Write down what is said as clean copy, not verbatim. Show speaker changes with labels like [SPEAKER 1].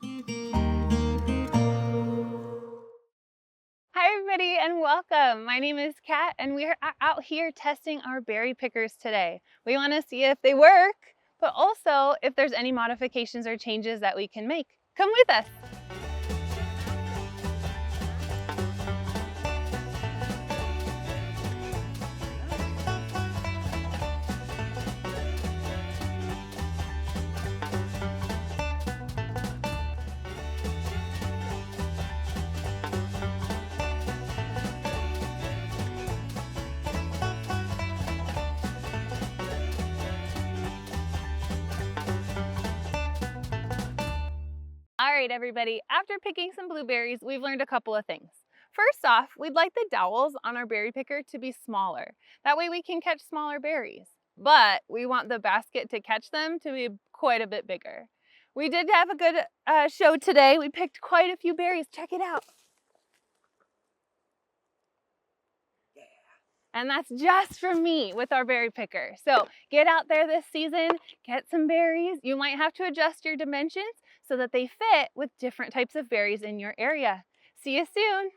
[SPEAKER 1] Hi everybody and welcome. My name is Kat and we're out here testing our berry pickers today. We want to see if they work, but also if there's any modifications or changes that we can make. Come with us. All right, everybody, after picking some blueberries, we've learned a couple of things. First off, we'd like the dowels on our berry picker to be smaller. That way we can catch smaller berries. But we want the basket to catch them to be quite a bit bigger. We did have a good show today. We picked quite a few berries. Check it out. And that's just for me with our berry picker. So get out there this season, get some berries. You might have to adjust your dimensions so that they fit with different types of berries in your area. See you soon.